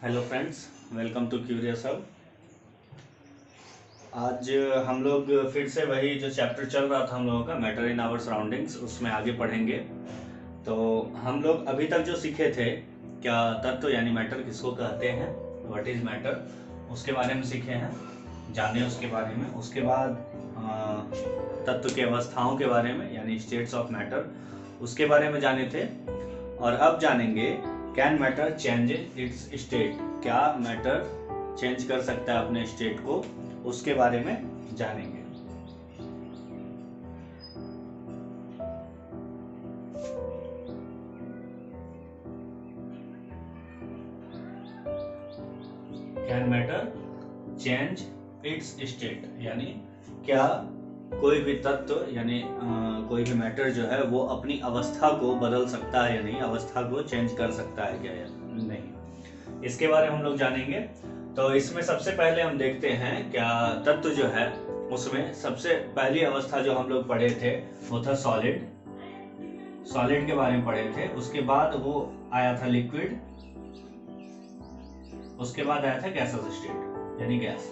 Hello friends, welcome to curious hub. आज हम लोग फिर से वही जो चैप्टर चल रहा था हम लोगों का मैटर इन आवर सराउंडिंग्स, उसमें आगे पढ़ेंगे। तो हम लोग अभी तक जो सीखे थे, क्या तत्व यानी मैटर किसको कहते हैं, व्हाट इज मैटर, उसके बारे में सीखे हैं, जाने उसके बारे में। उसके बाद तत्व की अवस्थाओं के बारे में यानी स्टेट्स ऑफ मैटर, उसके बारे में जाने थे। और अब जानेंगे can matter change it's state, क्या मैटर चेंज कर सकता है अपने स्टेट को, उसके बारे में जानेंगे। Can matter change it's state यानी क्या कोई भी तत्व यानी कोई भी मैटर जो है वो अपनी अवस्था को बदल सकता है या नहीं, अवस्था को चेंज कर सकता है क्या या नहीं, इसके बारे में हम लोग जानेंगे। तो इसमें सबसे पहले हम देखते हैं क्या तत्व जो है उसमें सबसे पहली अवस्था जो हम लोग पढ़े थे वो था सॉलिड। सॉलिड के बारे में पढ़े थे। उसके बाद वो आया था लिक्विड, उसके बाद आया था गैसेस स्टेट यानी गैस।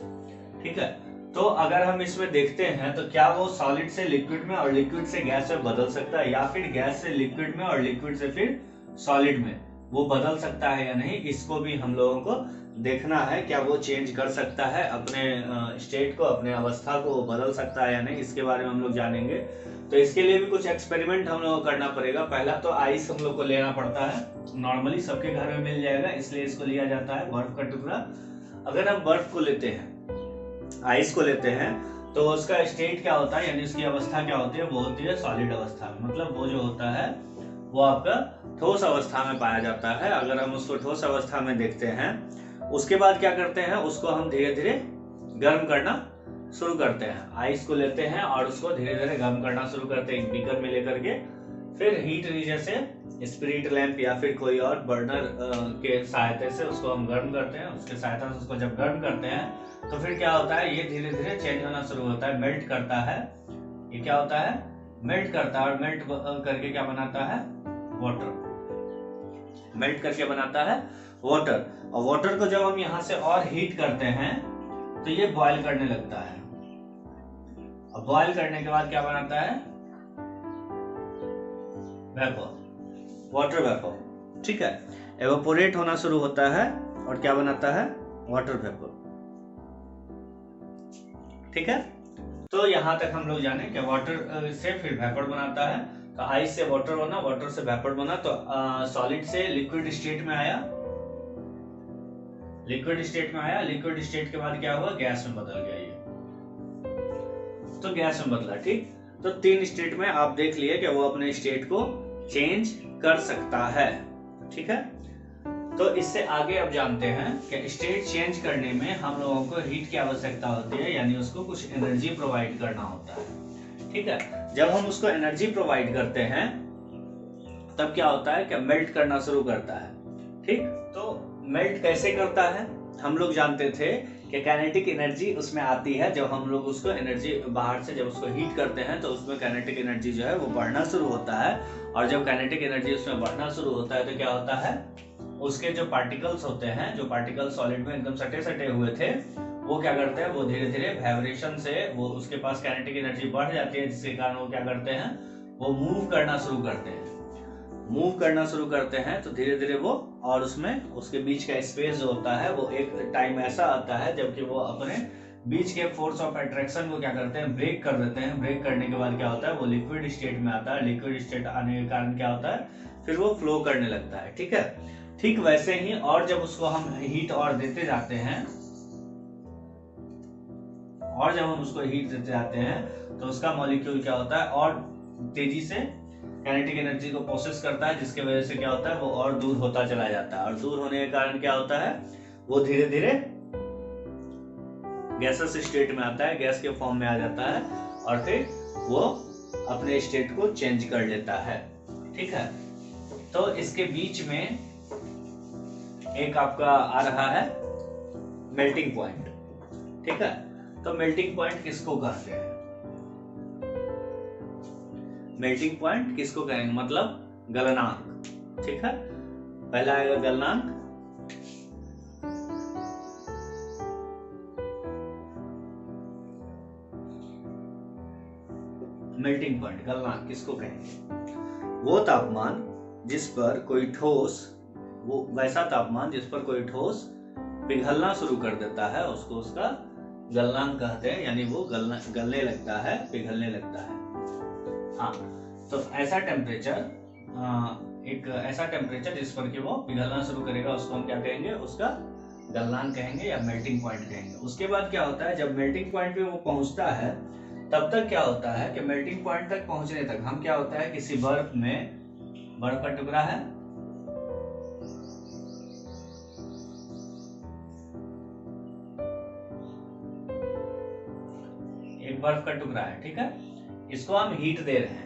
ठीक है, तो अगर हम इसमें देखते हैं तो क्या वो सॉलिड से लिक्विड में और लिक्विड से गैस में बदल सकता है, या फिर गैस से लिक्विड में और लिक्विड से फिर सॉलिड में वो बदल सकता है या नहीं, इसको भी हम लोगों को देखना है। क्या वो चेंज कर सकता है अपने स्टेट को, अपने अवस्था को बदल सकता है या नहीं, इसके बारे में हम लोग जानेंगे। तो इसके लिए भी कुछ एक्सपेरिमेंट हम लोग को करना पड़ेगा। पहला तो आइस हम लोग को लेना पड़ता है, नॉर्मली सबके घर में मिल जाएगा, इसलिए इसको लिया जाता है, बर्फ का टुकड़ा। अगर हम बर्फ को लेते हैं, आइस को लेते हैं, तो उसका स्टेट क्या होता है यानी उसकी अवस्था क्या होती है, वो होती है सॉलिड अवस्था में। मतलब वो जो होता है वो आपका ठोस अवस्था में पाया जाता है। अगर हम उसको ठोस अवस्था में देखते हैं, उसके बाद क्या करते हैं, उसको हम धीरे धीरे गर्म करना शुरू करते हैं। आइस को लेते हैं और उसको धीरे धीरे गर्म करना शुरू करते हैं एक बीकर में लेकर के। फिर हीट रीजर से स्पिरिट लैंप या फिर कोई और बर्नर के सहायता से उसको हम गर्म करते हैं। उसके सहायता से उसको जब गर्म करते हैं तो फिर क्या होता है, ये धीरे धीरे चेंज होना शुरू होता है, मेल्ट करता है। ये क्या होता है, मेल्ट करता है, और मेल्ट करके क्या बनाता है, वाटर। मेल्ट करके बनाता है वाटर। और वाटर को जब हम यहाँ से और हीट करते हैं तो ये बॉयल करने लगता है। और बॉयल करने के बाद क्या बनाता है, वेपर, वाटर वेपर। ठीक है, एवापोरेट होना शुरू होता है और क्या बनाता है, वाटर वेपर। ठीक है, तो यहां तक हम लोग जाने कि वाटर से फिर वेपर बनाता है। तो आइस से वाटर बना, वाटर से वेपर बना, तो सॉलिड से लिक्विड स्टेट में आया, लिक्विड स्टेट में आया। लिक्विड स्टेट के बाद क्या हुआ, गैस में बदल गया ये, तो गैस में बदला। ठीक, तो 3 स्टेट में आप देख लिए कि वो अपने स्टेट को चेंज कर सकता है। ठीक है, तो इससे आगे अब जानते हैं कि स्टेट चेंज करने में हम लोगों को हीट की आवश्यकता होती है, यानी उसको कुछ एनर्जी प्रोवाइड करना होता है। ठीक है, जब हम उसको एनर्जी प्रोवाइड करते हैं तब क्या होता है कि मेल्ट करना शुरू करता है। ठीक, तो मेल्ट कैसे करता है, हम लोग जानते थे कि काइनेटिक एनर्जी उसमें आती है। जब हम लोग उसको एनर्जी बाहर से जब उसको हीट करते हैं तो उसमें काइनेटिक एनर्जी जो है वो बढ़ना शुरू होता है। और जब काइनेटिक एनर्जी उसमें बढ़ना शुरू होता है तो क्या होता है, उसके जो पार्टिकल्स होते हैं, जो पार्टिकल सॉलिड में एकदम सटे सटे हुए थे, वो क्या करते हैं, वो धीरे धीरे वाइब्रेशन से वो उसके पास काइनेटिक एनर्जी बढ़ जाती है, जिसके कारण वो क्या करते हैं, वो मूव करना शुरू करते हैं। मूव करना शुरू करते हैं तो धीरे धीरे वो, और उसमें उसके बीच का स्पेस जो होता है वो एक टाइम ऐसा आता है जबकि वो अपने बीच के फोर्स ऑफ अट्रैक्शन को क्या करते हैं, ब्रेक कर देते हैं। ब्रेक करने के बाद क्या होता है, वो लिक्विड स्टेट में आता है। लिक्विड स्टेट आने के कारण क्या होता है, फिर वो फ्लो करने लगता है। ठीक है, ठीक वैसे ही और जब उसको हम हीट और देते जाते हैं, और जब हम उसको हीट देते जाते हैं तो उसका मॉलिक्यूल क्या होता है, और तेजी से काइनेटिक एनर्जी को प्रोसेस करता है, जिसके वजह से क्या होता है, वो और दूर होता चला जाता है। और दूर होने के कारण क्या होता है, वो धीरे धीरे गैसेस स्टेट में आता है, गैस के फॉर्म में आ जाता है, और फिर वो अपने स्टेट को चेंज कर लेता है। ठीक है, तो इसके बीच में एक आपका आ रहा है मेल्टिंग पॉइंट। ठीक है, तो मेल्टिंग पॉइंट किसको कहते हैं, मेल्टिंग पॉइंट किसको कहेंगे, मतलब गलनांक। ठीक है, पहला आएगा गलनांक, मेल्टिंग पॉइंट, गलनांक किसको कहेंगे? वो तापमान जिस पर कोई ठोस, वो वैसा तापमान जिस पर कोई ठोस पिघलना शुरू कर देता है उसको उसका गलनांक कहते हैं, यानी वो गलने लगता है, पिघलने लगता है। हाँ, तो ऐसा टेम्परेचर, एक ऐसा टेम्परेचर जिस पर कि वो पिघलना शुरू करेगा उसको हम क्या कहेंगे? उसका गलनांक कहेंगे या मेल्टिंग पॉइंट कहेंगे। उसके बाद क्या होता है, जब मेल्टिंग पॉइंट पे वो पहुंचता है तब तक क्या होता है कि मेल्टिंग पॉइंट तक पहुंचने तक हम क्या होता है, किसी बर्फ में, बर्फ का टुकड़ा है, एक बर्फ का टुकड़ा है, ठीक है, इसको हम हीट दे रहे हैं।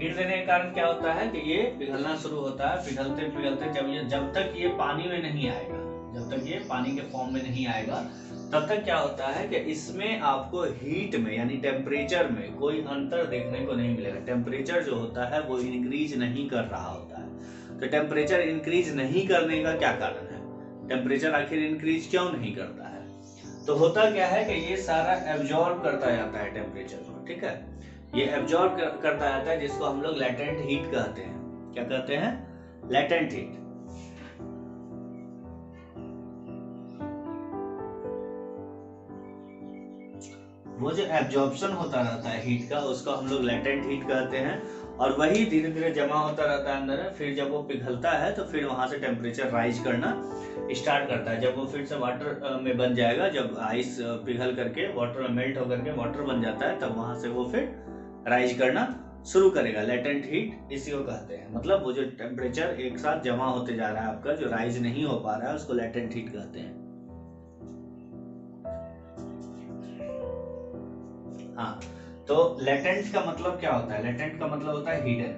हीट देने के कारण क्या होता है कि ये पिघलना शुरू होता है, पिघलते पिघलते जब तक ये पानी में नहीं आएगा, जब तक ये पानी के फॉर्म में नहीं आएगा, तब तक क्या होता है कि इसमें आपको हीट में यानी टेम्परेचर में कोई अंतर देखने को नहीं मिलेगा। टेम्परेचर जो होता है वो इंक्रीज नहीं कर रहा होता है। तो टेम्परेचर इंक्रीज नहीं करने का क्या कारण है? टेम्परेचर आखिर इंक्रीज क्यों नहीं करता है? तो होता क्या है कि ये सारा एब्जॉर्ब करता जाता है टेम्परेचर को, ठीक है, ये एब्जॉर्ब करता जाता है, जिसको हम लोग लेटेंट हीट कहते हैं। क्या कहते हैं? Latent heat. वो जो एब्जॉर्प्शन होता रहता है हीट का, उसको हम लोग लेटेंट हीट कहते हैं, और वही धीरे धीरे जमा होता रहता है अंदर। फिर जब वो पिघलता है तो फिर वहां से टेम्परेचर राइज करना स्टार्ट करता है। जब वो फिर से वाटर में बन जाएगा, जब आइस पिघल करके वाटर में मेल्ट होकर के वाटर बन जाता है, तब वहां से वो फिर राइज करना शुरू करेगा। लेटेंट हीट इसी को कहते हैं। मतलब वो जो टेम्परेचर एक साथ जमा होते जा रहा है आपका, जो राइज नहीं हो पा रहा है, उसको लेटेंट हीट कहते हैं। हाँ, तो लेटेंट का मतलब क्या होता है? लेटेंट का मतलब होता है हिडन।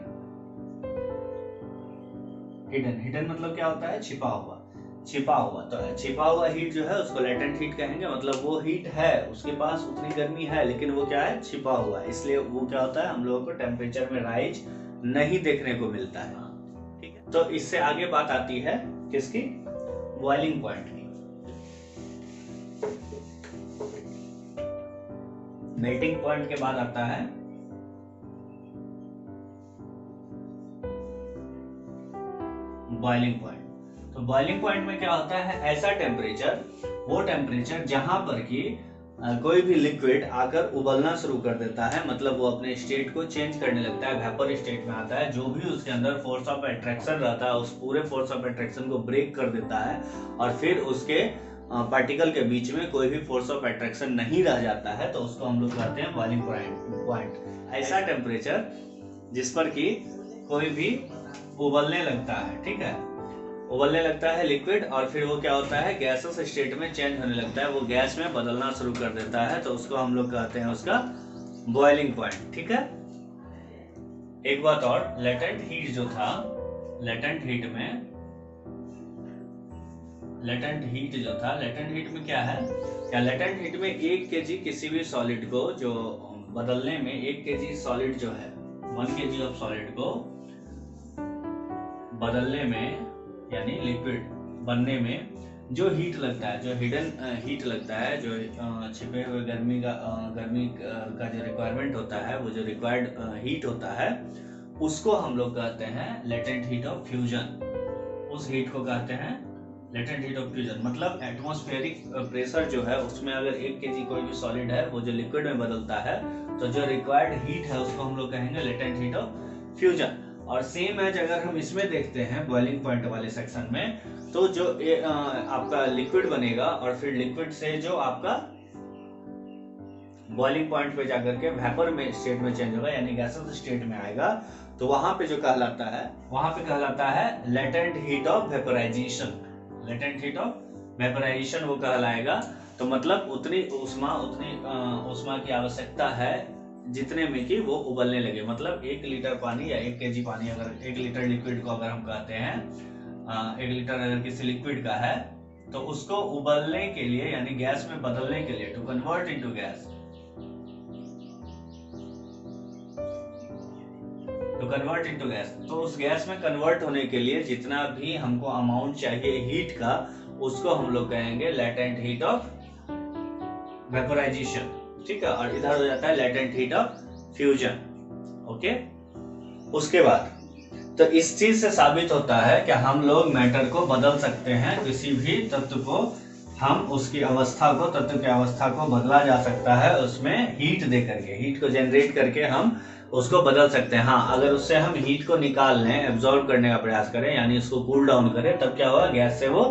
हिडन, हिडन मतलब क्या होता है? छिपा हुआ, छिपा हुआ। तो छिपा हुआ हीट जो है उसको लेटेंट हीट कहेंगे। मतलब वो हीट है, उसके पास उतनी गर्मी है, लेकिन वो क्या है? छिपा हुआ है। इसलिए वो क्या होता है, हम लोगों को टेम्परेचर में राइज नहीं देखने को मिलता है, ठीक है। तो इससे आगे बात आती है किसकी? बॉइलिंग पॉइंट की। मेल्टिंग पॉइंट के बाद आता है बॉइलिंग पॉइंट। तो बॉइलिंग पॉइंट में क्या होता है? ऐसा टेम्परेचर, वो टेम्परेचर जहां पर कि कोई भी लिक्विड आकर उबलना शुरू कर देता है, मतलब वो अपने स्टेट को चेंज करने लगता है, वेपर स्टेट में आता है। जो भी उसके अंदर फोर्स ऑफ अट्रैक्शन रहता है, उस पूरे फोर्स ऑफ अट्रैक्शन को ब्रेक कर देता है, और फिर उसके पार्टिकल के बीच में कोई भी फोर्स ऑफ अट्रैक्शन नहीं रह जाता है, तो उसको हम लोग कहते हैं बॉइलिंग पॉइंट। ऐसा टेम्परेचर जिस पर कि कोई भी उबलने लगता है, ठीक है, उबलने लगता है लिक्विड, और फिर वो क्या होता है? गैसेस स्टेट में चेंज होने लगता है, वो गैस में बदलना शुरू कर देता है, तो उसको हम लोग कहते हैं उसका बॉइलिंग पॉइंट, ठीक है। एक बात और, लेटेंट हीट जो था, लेटेंट हीट में क्या है? क्या लेटेंट हीट में 1 kg किसी भी सॉलिड को जो बदलने में 1 kg सॉलिड जो है, 1 kg ऑफ सॉलिड को बदलने में यानी लिक्विड बनने में जो हीट लगता है, जो हिडन हीट लगता है, जो छिपे हुए गर्मी का जो रिक्वायरमेंट होता है, वो जो रिक्वायर्ड हीट होता है, उसको हम लोग कहते हैं लेटेंट हीट ऑफ फ्यूजन। उस हीट को कहते हैं लेटेंट हीट ऑफ फ्यूजन। मतलब एटमॉस्फेरिक प्रेशर जो है, उसमें अगर 1 kg कोई भी सॉलिड है, वो जो लिक्विड में बदलता है, तो जो रिक्वायर्ड हीट है उसको हम लोग कहेंगे लेटेंट हीट ऑफ फ्यूजन। और सेम एज अगर हम इसमें देखते हैं बॉइलिंग पॉइंट वाले सेक्शन में, तो जो आपका लिक्विड बनेगा, और फिर लिक्विड से जो आपका बॉइलिंग पॉइंट पे जाकर के वेपर में स्टेट में चेंज होगा, यानी गैसेस स्टेट में आएगा, तो वहां पे जो कहलाता है latent heat of vaporisation. Latent heat of vaporisation वो कहलाएगा। तो मतलब उतनी ऊष्मा की आवश्यकता है जितने में कि वो उबलने लगे। मतलब 1 लीटर पानी या 1 kg पानी, अगर 1 लीटर लिक्विड को अगर हम कहते हैं, 1 लीटर अगर किसी लिक्विड का है, तो उसको उबलने के लिए यानी गैस में बदलने के लिए, टू कन्वर्ट इनटू गैस, तो उस गैस में कन्वर्ट होने के लिए जितना भी हमको अमाउंट चाहिए हीट का, उसको हम लोग कहेंगे लेटेंट हीट ऑफ वेपराइजेशन, ठीक है। और इधर हो जाता है latent heat of fusion. Okay. उसके बाद तो इस चीज से साबित होता है कि हम लोग मैटर को बदल सकते हैं, किसी भी तत्व को हम उसकी अवस्था को, तत्व की अवस्था को बदला जा सकता है उसमें हीट दे करके, हीट को जनरेट करके हम उसको बदल सकते हैं। हाँ, अगर उससे हम हीट को निकाल लें, एब्जॉर्ब करने का प्रयास करें, यानी उसको कूल डाउन करें, तब क्या होगा, गैस से वो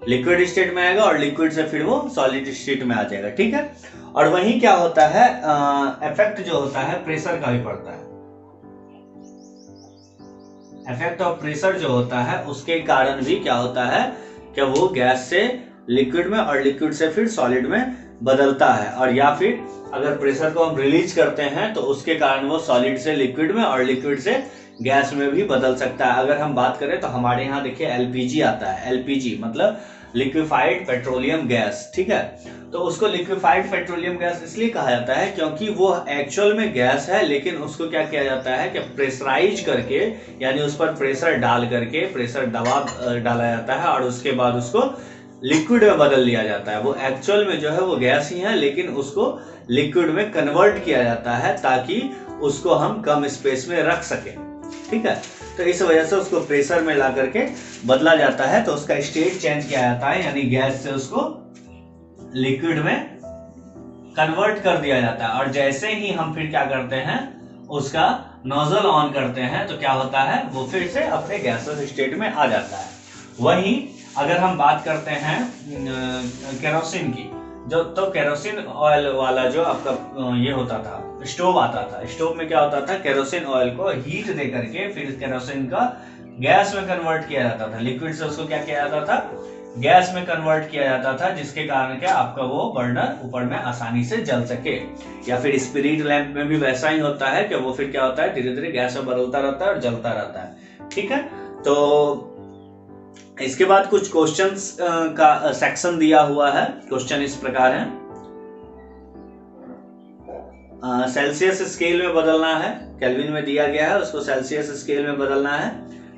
लिक्विड स्टेट में आएगा और लिक्विड से फिर वो सॉलिड स्टेट में आ जाएगा। ठीक है। और वहीं क्या होता है, इफेक्ट जो होता है प्रेशर का भी पड़ता है। इफेक्ट ऑफ प्रेशर जो होता है उसके कारण भी क्या होता है कि वो गैस से लिक्विड में और लिक्विड से फिर सॉलिड में बदलता है। और या फिर अगर प्रेशर को हम रिलीज करते हैं तो उसके कारण वो सॉलिड से लिक्विड में और लिक्विड से गैस में भी बदल सकता है। अगर हम बात करें तो हमारे यहाँ देखिए एलपीजी आता है, एलपीजी मतलब लिक्विफाइड पेट्रोलियम गैस। ठीक है। तो उसको लिक्विफाइड पेट्रोलियम गैस इसलिए कहा जाता है क्योंकि वो एक्चुअल में गैस है, लेकिन उसको क्या किया जाता है कि प्रेशराइज करके, यानी उस पर प्रेशर डाल करके, प्रेशर दबाव डाला जाता है और उसके बाद उसको लिक्विड में बदल लिया जाता है। वो एक्चुअल में जो है वो गैस ही है, लेकिन उसको लिक्विड में कन्वर्ट किया जाता है ताकि उसको हम कम स्पेस में रख सके। ठीक है। तो इस वजह से उसको प्रेशर में ला करके बदला जाता है, तो उसका स्टेट चेंज किया जाता है, यानी गैस से उसको लिक्विड में कन्वर्ट कर दिया जाता है। और जैसे ही हम फिर क्या करते हैं, उसका नोजल ऑन करते हैं, तो क्या होता है, वो फिर से अपने गैसेस स्टेट में आ जाता है। वहीं अगर हम बात करते हैं केरोसिन की, जो तो केरोसिन ऑयल वाला जो आपका ये होता था, स्टोव आता था, स्टोव में क्या होता था, केरोसिन ऑयल को हीट दे करके फिर केरोसिन का गैस में कन्वर्ट किया जाता था। लिक्विड से उसको क्या किया जाता था, गैस में कन्वर्ट किया जाता था, जिसके कारण क्या आपका वो बर्नर ऊपर में आसानी से जल सके। या फिर स्पिरिट लैंप में भी वैसा ही होता है कि वो फिर क्या होता है, धीरे धीरे गैस में बदलता रहता है और जलता रहता है। ठीक है। तो इसके बाद कुछ क्वेश्चंस का सेक्शन दिया हुआ है। क्वेश्चन इस प्रकार है, सेल्सियस स्केल में बदलना है, केल्विन में दिया गया है, उसको सेल्सियस स्केल में बदलना है।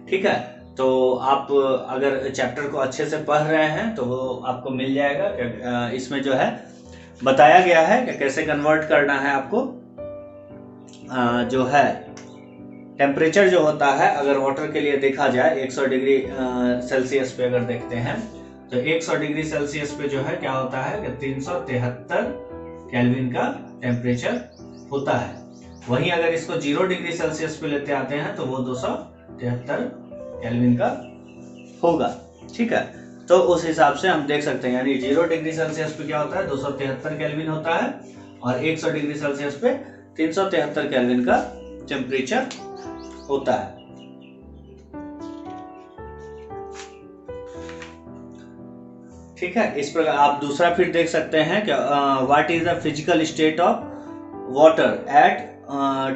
ठीक है। तो आप अगर चैप्टर को अच्छे से पढ़ रहे हैं तो वो आपको मिल जाएगा। इसमें जो है बताया गया है कि कैसे कन्वर्ट करना है आपको। जो है टेम्परेचर जो होता है, अगर वाटर के लिए देखा जाए 100 डिग्री सेल्सियस पे अगर देखते हैं तो 100 डिग्री सेल्सियस पे जो है क्या होता है कि 373 केल्विन का टेम्परेचर होता है। वहीं अगर इसको 0 डिग्री सेल्सियस पे लेते आते हैं तो वो 273 केल्विन का होगा। ठीक है। तो उस हिसाब से हम देख सकते हैं, यानी 0 डिग्री सेल्सियस पे क्या होता है, 273 केल्विन होता है, और 100 डिग्री सेल्सियस पे 373 केल्विन का टेम्परेचर होता है। ठीक है। इस प्रकार आप दूसरा फिर देख सकते हैं कि what is the physical state of water at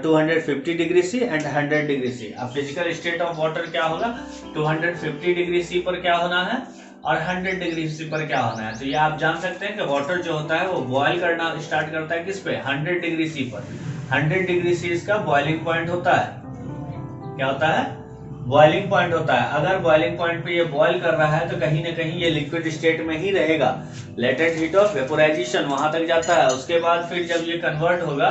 250 degree C and 100 degree C. अब फिजिकल स्टेट ऑफ वाटर क्या होगा, 250 डिग्री सी पर क्या होना है और 100 डिग्री सी पर क्या होना है। तो ये आप जान सकते हैं कि वाटर जो होता है वो बॉयल करना स्टार्ट करता है किस पे, 100 डिग्री सी पर। 100 डिग्री सी इसका बॉइलिंग पॉइंट होता है। क्या होता है, बॉइलिंग पॉइंट होता है। अगर बॉइलिंग पॉइंट पे ये बॉयल कर रहा है तो कहीं ना कहीं ये लिक्विड स्टेट में ही रहेगा। लेटेंट हीट ऑफ वेपोराइजेशन वहां तक जाता है। उसके बाद फिर जब ये कन्वर्ट होगा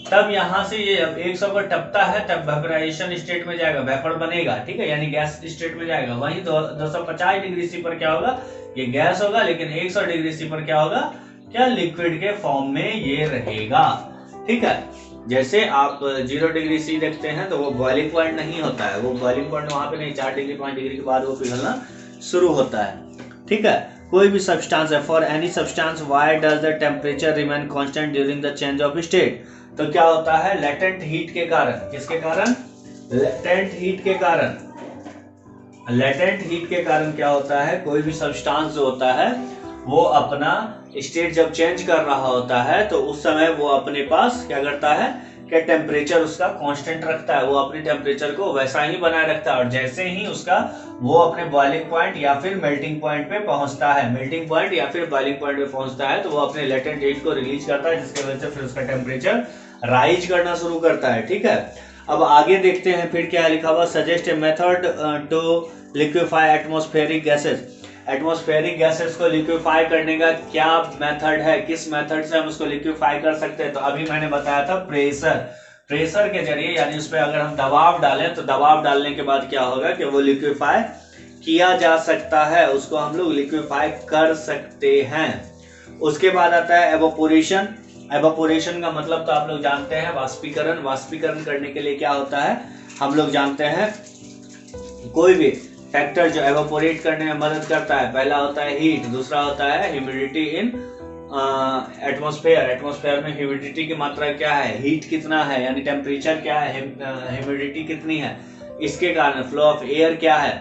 तब यहाँ से ये जब 100 पर टपता है तब वेपोराइजेशन स्टेट में जाएगा, वेपर बनेगा। ठीक है, यानी गैस स्टेट में जाएगा। वहीं 250 डिग्री सी पर क्या होगा, ये गैस होगा, लेकिन 100 डिग्री सी पर क्या होगा, क्या लिक्विड के फॉर्म में ये रहेगा। ठीक है। जैसे आप 0 डिग्री सी देखते हैं तो वो बॉइलिंग पॉइंट नहीं होता है, वो बॉइलिंग पॉइंट वहां पे नहीं, 4 डिग्री 5 डिग्री के बाद वो पिघलना शुरू होता है। ठीक है। कोई भी सब्सटेंस है, for any substance why does the temperature remain constant during the change of state. तो क्या होता है, लेटेंट हीट के कारण, किसके कारण, लेटेंट हीट के कारण। लेटेंट हीट के कारण क्या होता है, कोई भी सब्सटेंस जो होता है वो अपना स्टेट जब चेंज कर रहा होता है तो उस समय वो अपने पास क्या करता है कि टेम्परेचर उसका कांस्टेंट रखता है, वो अपने टेम्परेचर को वैसा ही बनाए रखता है। और जैसे ही उसका वो अपने बॉइलिंग पॉइंट या फिर मेल्टिंग पॉइंट पे पहुंचता है, मेल्टिंग पॉइंट या फिर बॉइलिंग पॉइंट पे पहुंचता है, तो वो अपने लेटेंट हीट को रिलीज करता है, जिसकी वजह से फिर उसका टेम्परेचर राइज करना शुरू करता है। ठीक है। अब आगे देखते हैं फिर क्या लिखा हुआ, suggest a method to liquefy atmospheric gases. Atmospheric gases को लिक्विफाई करने का क्या मेथड है, किस मेथड से हम उसको लिक्विफाई कर सकते हैं। तो अभी मैंने बताया था प्रेशर, प्रेशर के जरिए, यानी उस पर अगर हम दबाव डालें तो दबाव डालने के बाद क्या होगा कि वो लिक्विफाई किया जा सकता है, उसको हम लोग लिक्विफाई कर सकते हैं। उसके बाद आता है एवोपोरेशन। एवोपोरेशन का मतलब तो आप लोग जानते हैं, वाष्पीकरण। वाष्पीकरण करने के लिए क्या होता है, हम लोग जानते हैं कोई भी फैक्टर जो एवोपोरेट करने में मदद करता है, पहला होता है हीट, दूसरा होता है ह्यूमिडिटी इन एटमॉस्फेयर। एटमॉस्फेयर में ह्यूमिडिटी की मात्रा क्या है, हीट कितना है यानी टेम्परेचर क्या है, ह्यूमिडिटी कितनी है, इसके कारण फ्लो ऑफ एयर क्या है,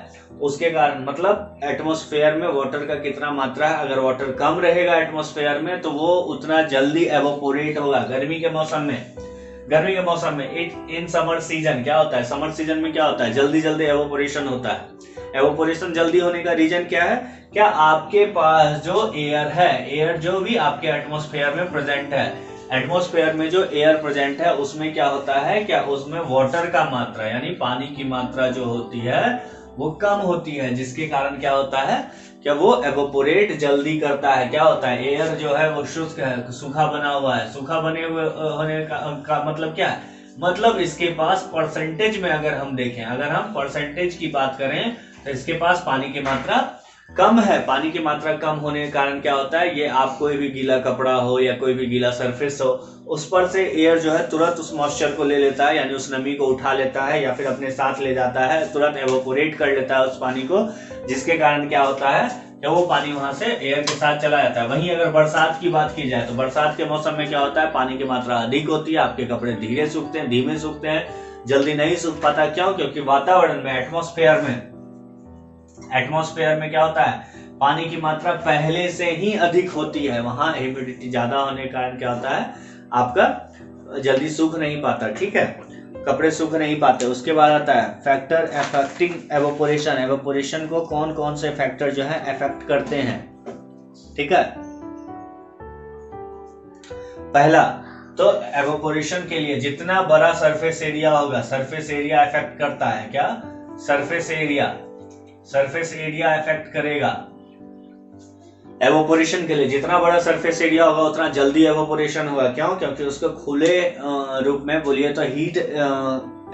उसके कारण मतलब एटमॉस्फेयर में वाटर का कितना मात्रा है। अगर वाटर कम रहेगा एटमॉस्फेयर में तो वो उतना जल्दी एवोपोरेट होगा। गर्मी के मौसम में इन समर सीजन क्या होता है, समर सीजन में क्या होता है, जल्दी जल्दी एवोपोरेशन होता है। एवोपोरेशन जल्दी होने का रीजन क्या है, क्या आपके पास जो एयर है, एयर जो भी आपके एटमॉस्फेयर में प्रेजेंट है, एटमॉस्फेयर में जो एयर प्रेजेंट है उसमें क्या होता है, क्या उसमें वाटर का मात्रा यानी पानी की मात्रा जो होती है वो कम होती है, जिसके कारण क्या होता है, क्या वो एवोपोरेट जल्दी करता है। क्या होता है, एयर जो है वो शुष्क है, सूखा बना हुआ है। सूखा बने हुए होने का मतलब क्या है, मतलब इसके पास परसेंटेज में अगर हम देखें, अगर हम परसेंटेज की बात करें तो इसके पास पानी की मात्रा कम है। पानी की मात्रा कम होने के कारण क्या होता है, ये आप कोई भी गीला कपड़ा हो या कोई भी गीला सरफेस हो, उस पर से एयर जो है तुरंत उस मॉइस्चर को ले लेता है, यानी उस नमी को उठा लेता है या फिर अपने साथ ले जाता है, तुरंत एवोपोरेट कर लेता है उस पानी को, जिसके कारण क्या होता है कि वो पानी वहां से एयर के साथ चला जाता है। वहीं अगर बरसात की बात की जाए तो बरसात के मौसम में क्या होता है, पानी की मात्रा अधिक होती है, आपके कपड़े धीरे सूखते हैं, धीमे सूखते हैं, जल्दी नहीं सूख पाता। क्यों, क्योंकि वातावरण में एटमॉस्फेयर में क्या होता है, पानी की मात्रा पहले से ही अधिक होती है, वहां ह्यूमिडिटी ज्यादा होने के कारण क्या होता है, आपका जल्दी सूख नहीं पाता। ठीक है, कपड़े सूख नहीं पाते। उसके बाद आता है फैक्टर अफेक्टिंग एवोपोरेशन। एवोपोरेशन को कौन कौन से फैक्टर जो है अफेक्ट करते हैं। ठीक है, पहला तो एवोपोरेशन के लिए जितना बड़ा सरफेस एरिया होगा, सरफेस एरिया अफेक्ट करता है। क्या, सरफेस एरिया अफेक्ट करेगा। एवोपोरेशन के लिए जितना बड़ा सरफेस एरिया होगा उतना जल्दी एवोपोरेशन होगा। क्यों, क्योंकि उसको खुले रूप में बोलिए तो हीट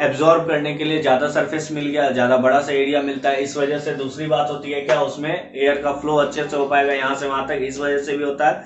एब्जॉर्ब करने के लिए ज्यादा सरफेस मिल गया, ज्यादा बड़ा सा एरिया मिलता है, इस वजह से। दूसरी बात होती है क्या, उसमें एयर का फ्लो अच्छे से हो पाएगा यहाँ से वहां तक, इस वजह से भी होता है।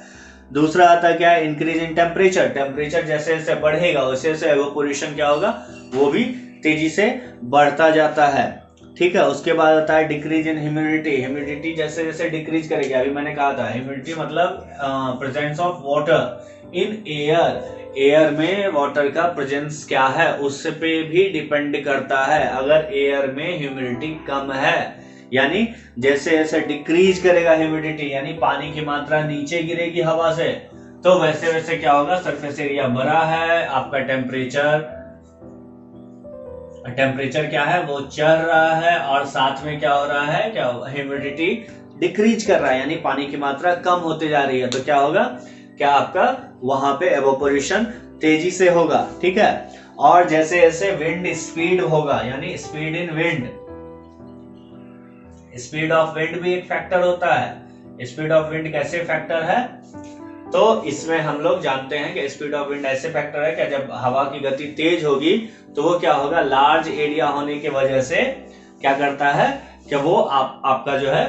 दूसरा आता है क्या, इंक्रीज इन टेम्परेचर। टेम्परेचर जैसे जैसे बढ़ेगा वैसे वैसे एवोपोरेशन क्या होगा, वो भी तेजी से बढ़ता जाता है। ठीक है, उसके बाद आता है डिक्रीज इन ह्यूमिडिटी। ह्यूमिडिटी जैसे जैसे डिक्रीज करेगी, अभी मैंने कहा था ह्यूमिडिटी मतलब presence of water in air. Air में वाटर का प्रेजेंस क्या है उस पे भी डिपेंड करता है। अगर एयर में ह्यूमिडिटी कम है, यानी जैसे जैसे डिक्रीज करेगा ह्यूमिडिटी, यानी पानी की मात्रा नीचे गिरेगी हवा से, तो वैसे वैसे क्या होगा, सरफेस एरिया बड़ा है, आपका टेम्परेचर क्या है वो चढ़ रहा है, और साथ में क्या हो रहा है, क्या ह्यूमिडिटी डिक्रीज कर रहा है, यानी पानी की मात्रा कम होते जा रही है। तो क्या होगा, क्या आपका वहां पे एवोपोरेशन तेजी से होगा। ठीक है, और जैसे जैसे विंड स्पीड होगा, यानी speed in wind, speed of wind भी एक फैक्टर होता है। स्पीड ऑफ विंड कैसे फैक्टर है, तो इसमें हम लोग जानते हैं कि स्पीड ऑफ विंड ऐसे फैक्टर है कि जब हवा की गति तेज होगी तो वो क्या होगा, लार्ज एरिया होने की वजह से क्या करता है कि वो आपका जो है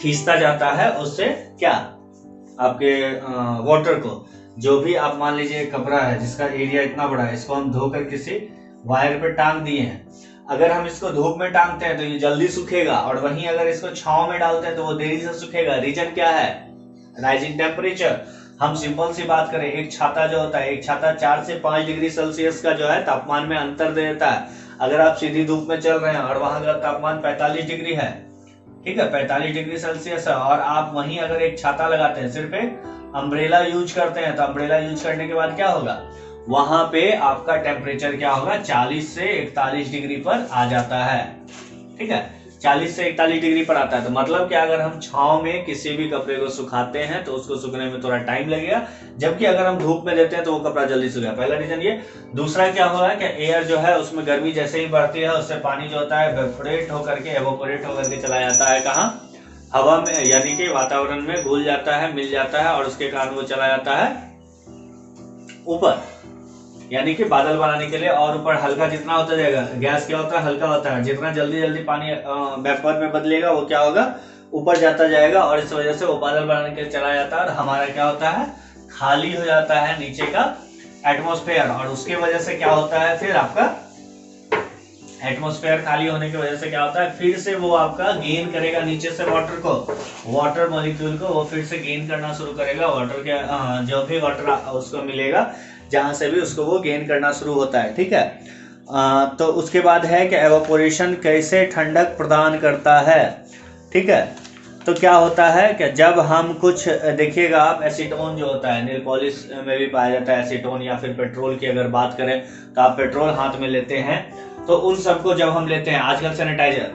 खींचता जाता है, उससे क्या आपके वाटर को, जो भी आप मान लीजिए कपड़ा है जिसका एरिया इतना बड़ा है, इसको हम धोकर किसी वायर पे टांग दिए हैं, अगर हम इसको धूप में टांगते हैं तो ये जल्दी सूखेगा, और वहीं अगर इसको छांव में डालते हैं तो वो देरी से सूखेगा। रीजन क्या है, राइजिंग टेम्परेचर। हम सिंपल सी बात करें, एक छाता जो होता है, एक छाता 4 से 5 डिग्री सेल्सियस का जो है तापमान में अंतर दे देता है। अगर आप सीधी धूप में चल रहे हैं और वहां का तापमान 45 डिग्री है, ठीक है, 45 डिग्री सेल्सियस है, और आप वहीं अगर एक छाता लगाते हैं, सिर्फ एक अम्ब्रेला यूज करते हैं, तो अम्ब्रेला यूज करने के बाद क्या होगा, वहां पे आपका टेम्परेचर क्या होगा, 40 से 41 डिग्री पर आ जाता है। ठीक है, 40 से 41 डिग्री पर आता है। तो मतलब कि अगर हम छांव में किसी भी कपड़े को सुखाते हैं तो उसको सूखने में थोड़ा टाइम लगेगा, जबकि अगर हम धूप में देते हैं तो वो कपड़ा जल्दी सूखेगा। पहला रीजन ये। दूसरा क्या होगा कि एयर जो है उसमें गर्मी जैसे ही बढ़ती है उससे पानी जो होता है एवोपोरेट होकर के चला जाता है कहाँ, हवा में, यानी कि वातावरण में घुल जाता है, मिल जाता है, और उसके कारण वो चला जाता है ऊपर। यानी कि बादल बनाने के लिए, और ऊपर हल्का जितना होता जाएगा, गैस क्या होता है हल्का होता है, जितना जल्दी जल्दी पानी वेपर में बदलेगा वो क्या होगा ऊपर जाता जाएगा, और इस वजह से वो बादल बनाने के लिए चला जाता है और हमारा क्या होता है खाली हो जाता है नीचे का एटमॉस्फेयर। और उसके वजह से क्या होता है फिर आपका एटमॉस्फेयर खाली होने की वजह से क्या होता है फिर से वो आपका गेन करेगा नीचे से वाटर को, वाटर मॉलिक्यूल को वो फिर से गेन करना शुरू करेगा, वाटर के जो भी वाटर उसको मिलेगा जहां से भी उसको वो गेन करना शुरू होता है। ठीक है, तो उसके बाद है कि एवापोरेशन कैसे ठंडक प्रदान करता है। ठीक है, तो क्या होता है कि जब हम कुछ देखिएगा आप एसीटोन जो होता है, नील पॉलिश में भी पाया जाता है एसीटोन, या फिर पेट्रोल की अगर बात करें तो आप पेट्रोल हाथ में लेते हैं, तो उन सबको जब हम लेते हैं, आजकल सैनिटाइजर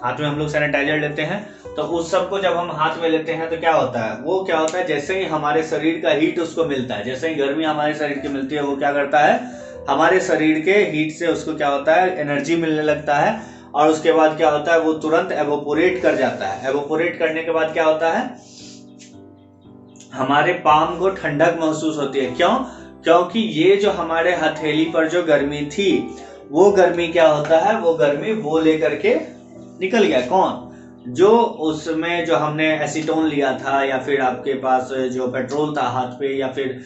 हाथ में हम लोग सैनिटाइजर लेते हैं, तो उस सबको जब हम हाथ में लेते हैं तो क्या होता है वो क्या होता है जैसे ही हमारे शरीर का हीट उसको मिलता है, जैसे ही गर्मी हमारे शरीर की मिलती है वो क्या करता है हमारे शरीर के हीट से उसको क्या होता है एनर्जी मिलने लगता है, और उसके बाद क्या होता है वो तुरंत एवोपोरेट कर जाता है। एवोपोरेट करने के बाद क्या होता है हमारे पाम को ठंडक महसूस होती है। क्यों? क्योंकि ये जो हमारे हथेली पर जो गर्मी थी वो गर्मी क्या होता है वो गर्मी वो लेकर के निकल गया। कौन? जो उसमें जो हमने एसीटोन लिया था, या फिर आपके पास जो पेट्रोल था हाथ पे, या फिर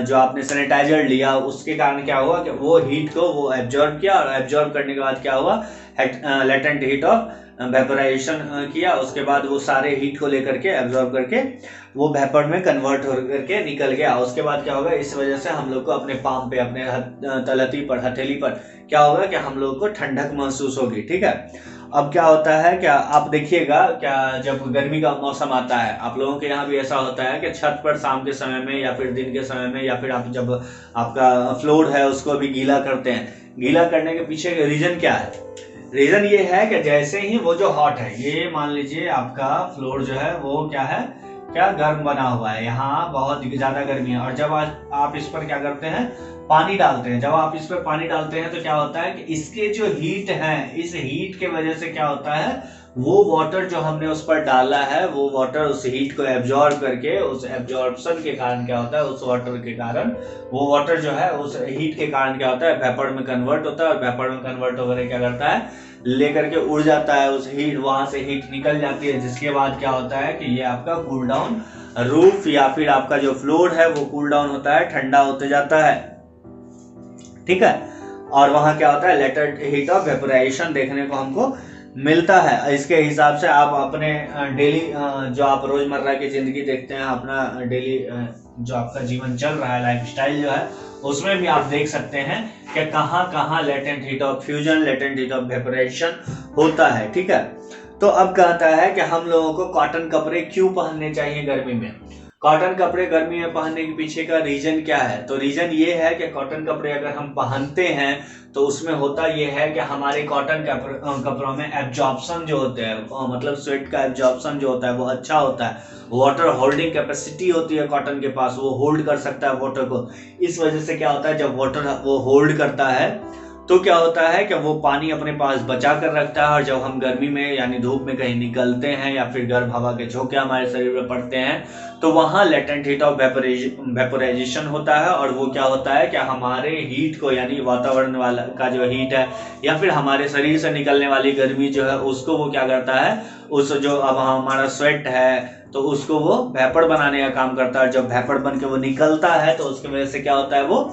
जो आपने सैनिटाइजर लिया, उसके कारण क्या हुआ कि वो हीट को वो एब्जॉर्ब किया, और एब्जॉर्ब करने के बाद क्या हुआ लेटेंट हीट ऑफ वेपोराइजेशन किया, उसके बाद वो सारे हीट को लेकर के एब्जॉर्ब करके वो वेपर में कन्वर्ट हो करके निकल गया। उसके बाद क्या होगा इस वजह से हम लोग को अपने पाम पे, अपने तलती पर, हथेली पर क्या होगा कि हम लोग को ठंडक महसूस होगी। ठीक है, अब क्या होता है क्या आप देखिएगा क्या जब गर्मी का मौसम आता है आप लोगों के यहाँ भी ऐसा होता है कि छत पर शाम के समय में या फिर दिन के समय में, या फिर आप जब आपका फ्लोर है उसको भी गीला करते हैं, गीला करने के पीछे रीजन क्या है? रीजन ये है कि जैसे ही वो जो हॉट है, ये मान लीजिए आपका फ्लोर जो है वो क्या है क्या गर्म बना हुआ है, यहाँ बहुत ज्यादा गर्मी है, और जब आप इस पर क्या करते हैं पानी डालते हैं, जब आप इस पर पानी डालते हैं तो क्या होता है कि इसके जो हीट है, इस हीट के वजह से क्या होता है वो वाटर जो हमने उस पर डाला है वो वाटर उस हीट को एब्जॉर्ब करके, उस एब्जॉर्प्शन के कारण क्या होता है उस वाटर के कारण वो वाटर जो है उस हीट के कारण क्या होता है वेपर में कन्वर्ट होता है, और वेपर में कन्वर्ट होकर क्या करता है लेकर के उड़ जाता है उस हीट, वहां से हीट निकल जाती है, जिसके बाद क्या होता है कि ये आपका कूल डाउन रूफ या फिर आपका जो फ्लोर है वो कूल डाउन होता है, ठंडा होते जाता है। ठीक है, और वहां क्या होता है लेटेंट हीट ऑफ वेपोराइजेशन देखने को हमको मिलता है। इसके हिसाब से आप अपने डेली जो आप रोजमर्रा की जिंदगी देखते हैं, अपना डेली जो आपका जीवन चल रहा है, लाइफस्टाइल जो है, उसमें भी आप देख सकते हैं कि कहाँ कहाँ latent heat of fusion, latent heat of evaporation होता है। ठीक है, तो अब कहता है कि हम लोगों को कॉटन कपड़े क्यों पहनने चाहिए गर्मी में। कॉटन कपड़े गर्मी में पहनने के पीछे का रीजन क्या है? तो रीजन ये है कि कॉटन कपड़े अगर हम पहनते हैं तो उसमें होता ये है कि हमारे कॉटन कपड़ों में एब्जॉर्प्शन जो होते हैं, मतलब स्वेट का एब्जॉर्प्शन जो होता है वो अच्छा होता है, वाटर होल्डिंग कैपेसिटी होती है कॉटन के पास, वो होल्ड कर सकता है वाटर को। इस वजह से क्या होता है जब वाटर वो होल्ड करता है तो क्या होता है कि वो पानी अपने पास बचा कर रखता है, और जब हम गर्मी में यानी धूप में कहीं निकलते हैं या फिर गर्म हवा के झोंके हमारे शरीर में पड़ते हैं तो वहां लेटेंट हीट ऑफ वेपोराइजेशन होता है, और वो क्या होता है कि हमारे हीट को यानी वातावरण वाला का जो हीट है या फिर हमारे शरीर से निकलने वाली गर्मी जो है उसको वो क्या करता है, उस जो अब हमारा स्वेट है तो उसको वो वेपर बनाने का काम करता है। जब वेपर बन के वो निकलता है तो उसकी वजह से क्या होता है वो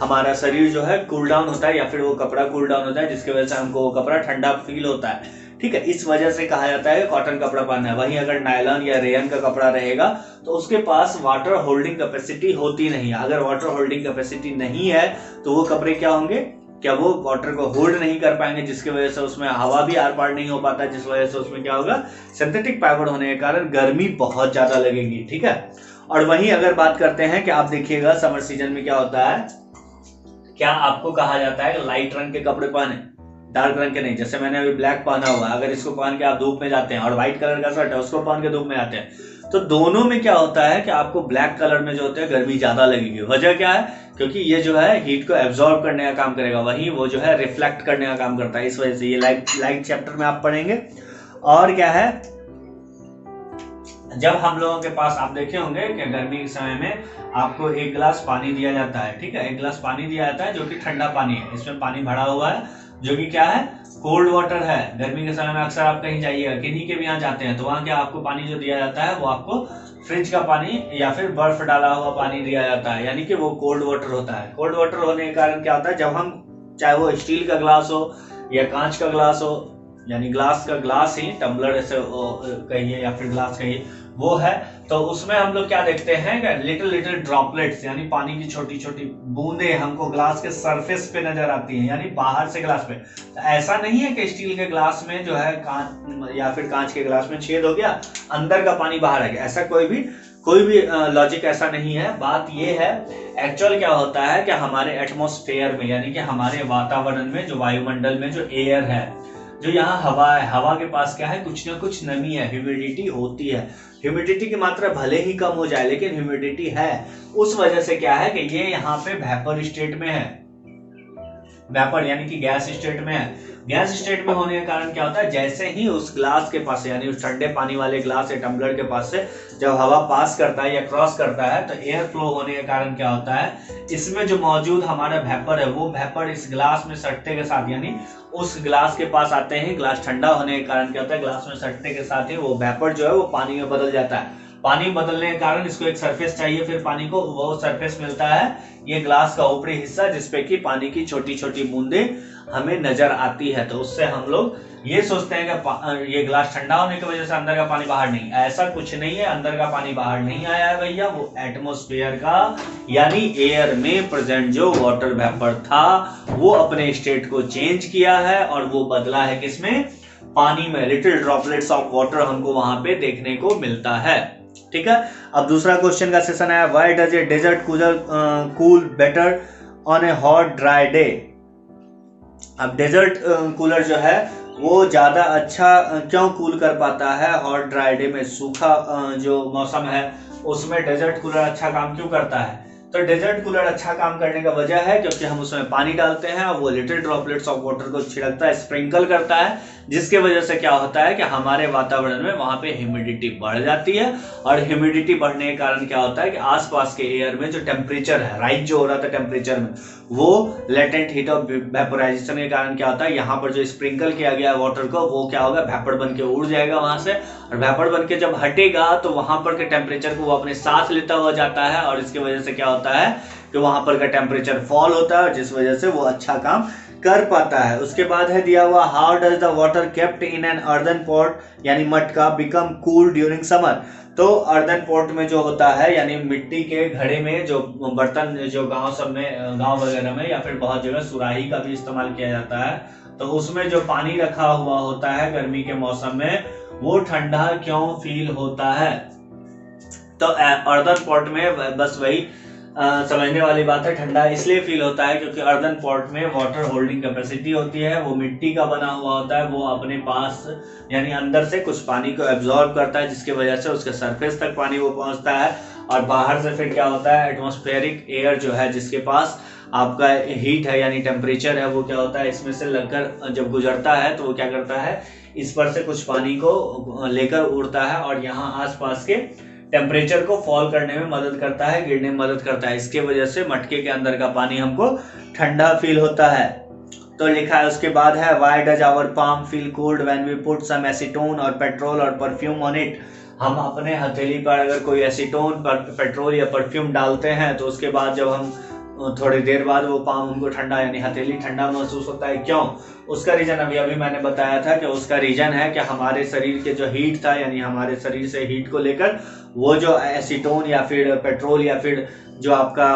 हमारा शरीर जो है कूल डाउन होता है, या फिर वो कपड़ा कूल डाउन होता है, जिसकी वजह से हमको वो कपड़ा ठंडा फील होता है। ठीक है, इस वजह से कहा जाता है कॉटन कपड़ा पहनना है। वहीं अगर नायलॉन या रेयन का कपड़ा रहेगा तो उसके पास वाटर होल्डिंग कैपेसिटी होती नहीं है। अगर वाटर होल्डिंग कैपेसिटी नहीं है तो वो कपड़े क्या होंगे, क्या वो वाटर को होल्ड नहीं कर पाएंगे, जिसकी वजह से उसमें हवा भी आर पार नहीं हो पाता, जिस वजह से उसमें क्या होगा सिंथेटिक फाइबर होने के कारण गर्मी बहुत ज्यादा लगेगी। ठीक है, और वहीं अगर बात करते हैं कि आप देखिएगा समर सीजन में क्या होता है, क्या आपको कहा जाता है कि लाइट रंग के कपड़े पहने, डार्क रंग के नहीं। जैसे मैंने अभी ब्लैक पहना हुआ है, अगर इसको पहन के आप धूप में जाते हैं, और व्हाइट कलर का शर्ट है उसको पहन के धूप में जाते हैं, तो दोनों में क्या होता है कि आपको ब्लैक कलर में जो होते हैं गर्मी ज्यादा लगेगी। वजह क्या है? क्योंकि ये जो है हीट को एब्जॉर्ब करने का काम करेगा, वहीं वो जो है रिफ्लेक्ट करने का काम करता है। इस वजह से ये लाइट चैप्टर में आप पढ़ेंगे। और क्या है जब हम लोगों के पास आप देखे होंगे कि गर्मी के समय में आपको एक गिलास पानी दिया जाता है, ठीक है, एक गिलास पानी दिया जाता है जो कि ठंडा पानी है, इसमें पानी भरा हुआ है जो कि क्या है, कोल्ड वाटर है। गर्मी के समय में अक्सर आप कहीं जाइएगा, किन्हीं के भी यहाँ जाते हैं, तो वहाँ क्या आपको पानी जो दिया जाता है वो आपको फ्रिज का पानी या फिर बर्फ डाला हुआ पानी दिया जाता है, यानी कि वो कोल्ड वाटर होता है। कोल्ड वाटर होने के कारण क्या होता है, जब हम चाहे वो स्टील का ग्लास हो या कांच का ग्लास हो, यानी ग्लास का ग्लास ही, टम्बलर ऐसे कहिए या फिर ग्लास कहिए, वो है, तो उसमें हम लोग क्या देखते हैं, लिटिल लिटिल ड्रॉपलेट्स यानी पानी की छोटी छोटी बूंदे हमको ग्लास के सरफेस पे नजर आती हैं, यानी बाहर से ग्लास पे। तो ऐसा नहीं है कि स्टील के ग्लास में जो है कांच या फिर कांच के ग्लास में छेद हो गया, अंदर का पानी बाहर आ गया, ऐसा कोई भी लॉजिक ऐसा नहीं है। बात ये है, एक्चुअल क्या होता है कि हमारे एटमॉस्फेयर में, यानी कि हमारे वातावरण में, जो वायुमंडल में जो एयर है, जो यहाँ हवा है, हवा के पास क्या है, कुछ ना कुछ नमी है, ह्यूमिडिटी होती है। ह्यूमिडिटी की मात्रा भले ही कम हो जाए लेकिन ह्यूमिडिटी है। उस वजह से क्या है कि ये यहाँ पे वेपर स्टेट में है, वेपर यानी कि गैस स्टेट में है। गैस स्टेट में होने के कारण क्या होता है, जैसे ही उस ग्लास के पास यानी उस ठंडे पानी वाले ग्लास या टम्बलर के पास से जब हवा पास करता है या क्रॉस करता है, तो एयर फ्लो होने के कारण क्या होता है, इसमें जो मौजूद हमारा वेपर है वो वेपर इस ग्लास में सटते के साथ, यानी उस ग्लास के पास आते हैं, ग्लास ठंडा होने के कारण क्या होता है, ग्लास में सटने के साथ ही वो वेपर जो है वो पानी में बदल जाता है। पानी बदलने के कारण इसको एक सरफेस चाहिए, फिर पानी को वो सरफेस मिलता है, ये ग्लास का ऊपरी हिस्सा, जिसपे कि पानी की छोटी छोटी बूंदे हमें नजर आती है। तो उससे हम लोग ये सोचते हैं कि ये ग्लास ठंडा होने की वजह से अंदर का पानी बाहर नहीं, ऐसा कुछ नहीं है, अंदर का पानी बाहर नहीं आया है भैया, वो एटमॉस्फेयर का यानी एयर में प्रेजेंट जो वाटर वेपर था वो अपने स्टेट को चेंज किया है और वो बदला है किसमें, पानी में। लिटिल ड्रॉपलेट्स ऑफ वाटर हमको वहां पे देखने को मिलता है, ठीक है। अब दूसरा क्वेश्चन का सेशन है, why does a desert cool better on a hot dry day. अब डेजर्ट कूलर जो है वो ज्यादा अच्छा क्यों कूल कर पाता है हॉट ड्राई डे में, सूखा जो मौसम है उसमें डेजर्ट कूलर अच्छा काम क्यों करता है। तो डेजर्ट कूलर अच्छा काम करने का वजह है क्योंकि हम उसमें पानी डालते हैं और वो लिटिल ड्रॉपलेट्स ऑफ वाटर को छिड़कता है, स्प्रिंकल करता है, जिसके वजह से क्या होता है कि हमारे वातावरण में वहां पे ह्यूमिडिटी बढ़ जाती है और ह्यूमिडिटी बढ़ने के कारण क्या होता है कि आसपास के एयर में जो टेम्परेचर है, राइज जो हो रहा था टेम्परेचर में, वो लेटेंट हीट ऑफ वेपोराइजेशन के कारण क्या होता है, यहाँ पर जो स्प्रिंकल किया गया वाटर को वो क्या होगा, वेपर बन के उड़ जाएगा वहां से, और वेपर बन के जब हटेगा तो वहां पर के टेम्परेचर को वो अपने साथ लेता हुआ जाता है और इसकी वजह से क्या होता है कि वहां पर का टेम्परेचर फॉल होता है, जिस वजह से वो अच्छा काम कर पाता है। उसके बाद है दिया हुआ, how does the water kept in an earthen pot यानी मटका बिकम कूल ड्यूरिंग समर। तो अर्दन पॉट में जो होता है यानी मिट्टी के घड़े में जो बर्तन, जो गांव सब में, गांव वगैरह में या फिर बहुत जगह सुराही का भी इस्तेमाल किया जाता है, तो उसमें जो पानी रखा हुआ होता है गर्मी के मौसम में वो ठंडा क्यों फील होता है। तो अर्दन पॉट में बस वही समझने वाली बात है, ठंडा इसलिए फील होता है क्योंकि अर्दन पॉट में वाटर होल्डिंग कैपेसिटी होती है, वो मिट्टी का बना हुआ होता है, वो अपने पास यानी अंदर से कुछ पानी को एब्जॉर्ब करता है, जिसकी वजह से उसके सरफेस तक पानी वो पहुंचता है और बाहर से फिर क्या होता है, एटमॉस्फेरिक एयर जो है जिसके पास आपका हीट है यानी टेम्परेचर है, वो क्या होता है इसमें से लगकर जब गुजरता है तो वो क्या करता है, इस पर से कुछ पानी को लेकर उड़ता है और यहाँ आसपास के टेम्परेचर को फॉल करने में मदद करता है, गिरने में मदद करता है। इसके वजह से मटके के अंदर का पानी हमको ठंडा फील होता है। तो लिखा है उसके बाद है, why does our palm feel cold when we put some acetone और पेट्रोल और परफ्यूम ऑन इट। हम अपने हथेली पर अगर कोई एसीटोन पेट्रोल या परफ्यूम डालते हैं तो उसके बाद जब हम थोड़ी देर बाद वो पाम उनको ठंडा यानी हथेली ठंडा महसूस होता है। क्यों? उसका रीजन अभी मैंने बताया था कि उसका रीजन है कि हमारे शरीर के जो हीट था यानी हमारे शरीर से हीट को लेकर वो जो एसीटोन या फिर पेट्रोल या फिर जो आपका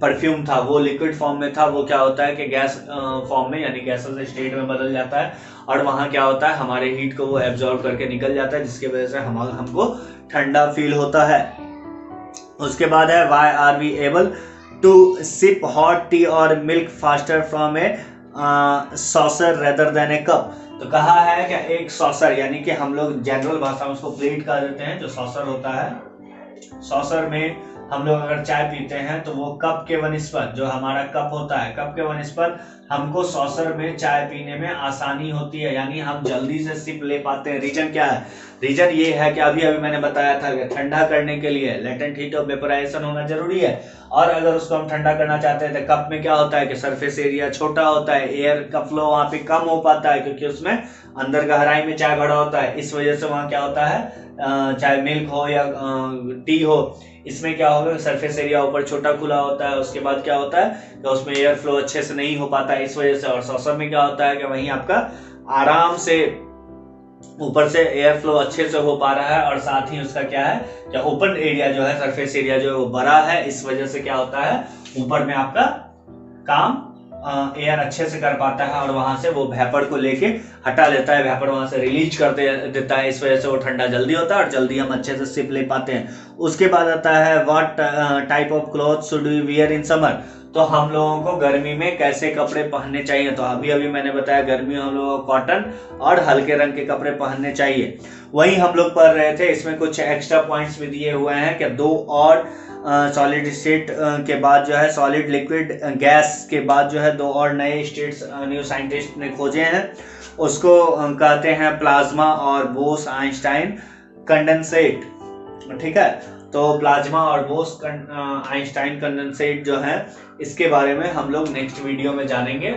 परफ्यूम था वो लिक्विड फॉर्म में था, वो क्या होता है कि गैस फॉर्म में यानी गैसेस स्टेट में बदल जाता है और वहां क्या होता है हमारे हीट को वो एब्जॉर्ब करके निकल जाता है, जिसकी वजह से हमको ठंडा फील होता है। उसके बाद है, why are we able to sip hot tea और milk faster from a saucer rather than a cup. तो कहा है कि एक सॉसर यानी कि हम लोग जनरल भाषा में उसको प्लेट कह देते हैं, जो सॉसर होता है, सॉसर में हम लोग अगर चाय पीते हैं तो वो कप के वनिस्पत, जो हमारा कप होता है, कप के वनिस्पत हमको सॉसर में चाय पीने में आसानी होती है, यानी हम जल्दी से सिप ले पाते हैं। रीजन क्या है? रीजन ये है कि अभी मैंने बताया था कि ठंडा करने के लिए लेटेंट हीट ऑफ वेपोराइजेशन होना जरूरी है, और अगर उसको हम ठंडा करना चाहते हैं तो कप में क्या होता है कि सरफेस एरिया छोटा होता है, एयर का फ्लो वहां पे कम हो पाता है, क्योंकि उसमें अंदर गहराई में चाय भरा होता है। इस वजह से वहां क्या होता है, चाहे मिल्क हो या टी हो, इसमें क्या होगा, सरफेस एरिया ऊपर छोटा खुला होता है, उसके बाद क्या होता है कि उसमें एयर फ्लो अच्छे से नहीं हो पाता है इस वजह से। और सॉसर में क्या होता है कि वहीं आपका आराम से ऊपर से एयर फ्लो अच्छे से हो पा रहा है, और साथ ही उसका क्या है कि ओपन एरिया जो है, सरफेस एरिया जो है वो बड़ा है, इस वजह से क्या होता है ऊपर में आपका काम एयर अच्छे से कर पाता है, और वहां से वो वेपर को लेके हटा लेता है, वेपर वहां से रिलीज कर देता है, इस वजह से वो ठंडा जल्दी होता है और जल्दी हम अच्छे से सिप ले पाते हैं। उसके बाद आता है what type of cloth should we wear in summer, तो हम लोगों को गर्मी में कैसे कपड़े पहनने चाहिए। तो अभी मैंने बताया गर्मी में हम लोगों को कॉटन और हल्के रंग के कपड़े पहनने चाहिए। वही हम लोग पढ़ रहे थे, इसमें कुछ एक्स्ट्रा पॉइंट्स भी दिए हुए हैं कि 2 और सॉलिड स्टेट के बाद जो है, सॉलिड लिक्विड गैस के बाद जो है 2 और नए स्टेट्स न्यू साइंटिस्ट ने खोजे हैं, उसको कहते हैं प्लाज्मा और बोस आइंस्टाइन कंडेंसेट। ठीक है, तो प्लाज्मा और बोस आइंस्टाइन कंडेंसेट जो है, इसके बारे में हम लोग नेक्स्ट वीडियो में जानेंगे।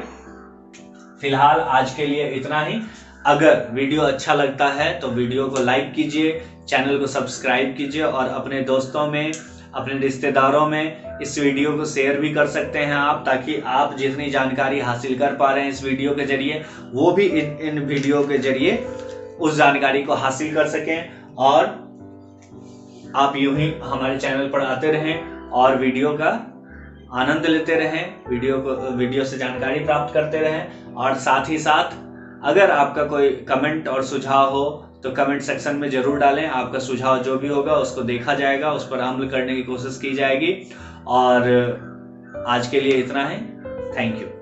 फिलहाल आज के लिए इतना ही। अगर वीडियो अच्छा लगता है तो वीडियो को लाइक कीजिए, चैनल को सब्सक्राइब कीजिए, और अपने दोस्तों में, अपने रिश्तेदारों में इस वीडियो को शेयर भी कर सकते हैं आप, ताकि आप जितनी जानकारी हासिल कर पा रहे हैं इस वीडियो के जरिए, वो भी इन वीडियो के जरिए उस जानकारी को हासिल कर सकें, और आप यूं ही हमारे चैनल पर आते रहें और वीडियो का आनंद लेते रहें, वीडियो से जानकारी प्राप्त करते रहें। और साथ ही साथ अगर आपका कोई कमेंट और सुझाव हो तो कमेंट सेक्शन में जरूर डालें। आपका सुझाव जो भी होगा उसको देखा जाएगा, उस पर अमल करने की कोशिश की जाएगी। और आज के लिए इतना है। Thank you.